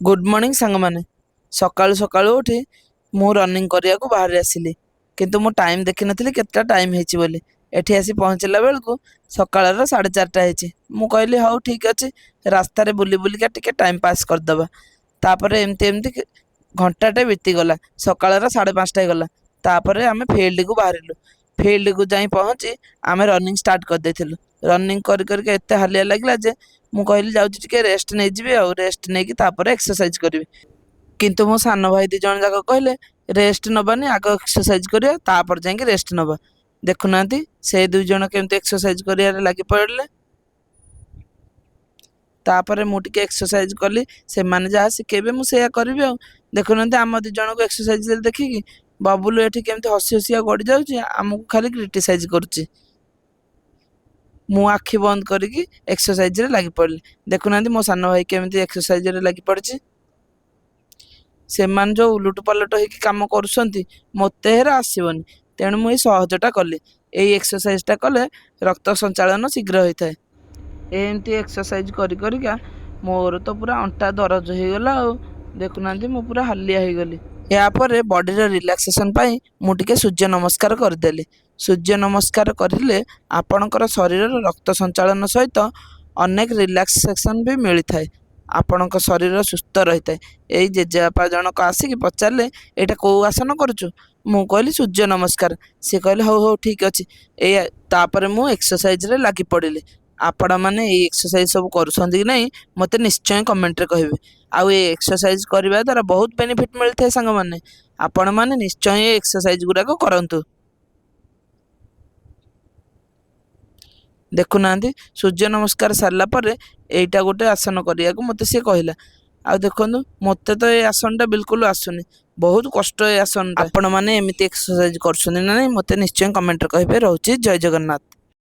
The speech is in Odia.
ଗୁଡ୍ ମର୍ଣ୍ଣିଂ ସାଙ୍ଗମାନେ। ସକାଳୁ ସକାଳୁ ଉଠି ମୁଁ ରନିଂ କରିବାକୁ ବାହାରି ଆସିଲି, କିନ୍ତୁ ମୁଁ ଟାଇମ୍ ଦେଖିନଥିଲି କେତେଟା ଟାଇମ୍ ହେଇଛି ବୋଲି। ଏଠି ଆସି ପହଞ୍ଚିଲା ବେଳକୁ ସକାଳର 4:30 ହେଇଛି। ମୁଁ କହିଲି ହଉ ଠିକ୍ ଅଛି, ରାସ୍ତାରେ ବୁଲି ବୁଲିକା ଟିକେ ଟାଇମ୍ ପାସ୍ କରିଦେବା। ତାପରେ ଏମିତି ଏମିତି ଘଣ୍ଟାଟେ ବିତିଗଲା, ସକାଳର 5:30 ହେଇଗଲା। ତାପରେ ଆମେ ଫିଲ୍ଡକୁ ବାହାରିଲୁ। ଫିଲ୍ଡକୁ ଯାଇ ପହଞ୍ଚି ଆମେ ରନିଂ ଷ୍ଟାର୍ଟ କରିଦେଇଥିଲୁ। ରନିଂ କରି କରିକି ଏତେ ହାଲିଆ ଲାଗିଲା ଯେ ମୁଁ କହିଲି ଯାଉଛି ଟିକେ ରେଷ୍ଟ ନେଇଯିବି, ଆଉ ରେଷ୍ଟ ନେଇକି ତାପରେ ଏକ୍ସରସାଇଜ କରିବି। କିନ୍ତୁ ମୋ ସାନ ଭାଇ 2 ଜଣ ଯାକ କହିଲେ ରେଷ୍ଟ ନବାନି, ଆଗ ଏକ୍ସରସାଇଜ କରିବା ତାପରେ ଯାଇକି ରେଷ୍ଟ ନବା। ଦେଖୁନାହାନ୍ତି ସେ 2 ଜଣ କେମିତି ଏକ୍ସରସାଇଜ କରିବାରେ ଲାଗି ପଡ଼ିଲେ। ତାପରେ ମୁଁ ଟିକେ ଏକ୍ସରସାଇଜ କଲି, ସେମାନେ ଯାହା ଶିଖେଇବେ ମୁଁ ସେଇଆ କରିବି ଆଉ। ଦେଖୁନାହାନ୍ତି ଆମ 2 ଜଣଙ୍କୁ ଏକ୍ସରସାଇଜ ଦେଖିକି ବବୁଲୁ ଏଠି କେମିତି ହସି ହସିଆ ଗଡ଼ି ଯାଉଛି, ଆମକୁ ଖାଲି କ୍ରିଟିସାଇଜ କରୁଛି। ମୁଁ ଆଖି ବନ୍ଦ କରିକି ଏକ୍ସରସାଇଜରେ ଲାଗି ପଡ଼ିଲି। ଦେଖୁନାହାନ୍ତି ମୋ ସାନ ଭାଇ କେମିତି ଏକ୍ସରସାଇଜରେ ଲାଗି ପଡ଼ିଛି। ସେମାନେ ଯୋଉ ଉଲଟ ପାଲଟ ହେଇକି କାମ କରୁଛନ୍ତି ମୋତେ ହେରା ଆସିବନି, ତେଣୁ ମୁଁ ଏଇ ସହଜଟା କଲି। ଏଇ ଏକ୍ସରସାଇଜଟା କଲେ ରକ୍ତ ସଞ୍ଚାଳନ ଶୀଘ୍ର ହୋଇଥାଏ। ଏମିତି ଏକ୍ସରସାଇଜ କରି କରିକା ମୋର ତ ପୁରା ଅଣ୍ଟା ଦରଜ ହେଇଗଲା ଆଉ। ଦେଖୁନାହାନ୍ତି ମୁଁ ପୁରା ହାଲିଆ ହେଇଗଲି। ଏହାପରେ ବଡ଼ିର ରିଲାକ୍ସେସନ ପାଇଁ ମୁଁ ଟିକେ ସୂର୍ଯ୍ୟ ନମସ୍କାର କରିଦେଲି। ସୂର୍ଯ୍ୟ ନମସ୍କାର କରିଲେ ଆପଣଙ୍କର ଶରୀରର ରକ୍ତ ସଞ୍ଚାଳନ ସହିତ ଅନେକ ରିଲାକ୍ସେସନ ବି ମିଳିଥାଏ। ଆପଣଙ୍କ ଶରୀର ସୁସ୍ଥ ରହିଥାଏ। ଏଇ ଜେଜେବାପା ଜଣକ ଆସିକି ପଚାରିଲେ ଏଇଟା କୋଉ ଆସନ କରୁଛୁ? ମୁଁ କହିଲି ସୂର୍ଯ୍ୟ ନମସ୍କାର। ସିଏ କହିଲେ ହଉ ହଉ ଠିକ୍ ଅଛି। ଏଇଆ ତାପରେ ମୁଁ ଏକ୍ସରସାଇଜରେ ଲାଗି ପଡ଼ିଲି। ଆପଣମାନେ ଏଇ ଏକ୍ସରସାଇଜ ସବୁ କରୁଛନ୍ତି କି ନାହିଁ ମୋତେ ନିଶ୍ଚୟ କମେଣ୍ଟରେ କହିବେ। ଆଉ ଏ ଏକ୍ସରସାଇଜ କରିବା ଦ୍ୱାରା ବହୁତ ବେନିଫିଟ୍ ମିଳିଥାଏ ସାଙ୍ଗମାନେ। ଆପଣମାନେ ନିଶ୍ଚୟ ଏ ଏକ୍ସରସାଇଜ ଗୁଡ଼ାକ କରନ୍ତୁ। ଦେଖୁନାହାନ୍ତି ସୂର୍ଯ୍ୟ ନମସ୍କାର ସାରିଲା ପରେ ଏଇଟା ଗୋଟେ ଆସନ କରିବାକୁ ମୋତେ ସିଏ କହିଲା। ଆଉ ଦେଖନ୍ତୁ ମୋତେ ତ ଏ ଆସନଟା ବିଲକୁଲ ଆସୁନି, ବହୁତ କଷ୍ଟ ଏ ଆସନଟା। ଆପଣମାନେ ଏମିତି ଏକ୍ସରସାଇଜ କରୁଛନ୍ତି ନା ନାହିଁ ମୋତେ ନିଶ୍ଚୟ କମେଣ୍ଟରେ କହିବେ। ରହୁଛି, ଜୟ ଜଗନ୍ନାଥ।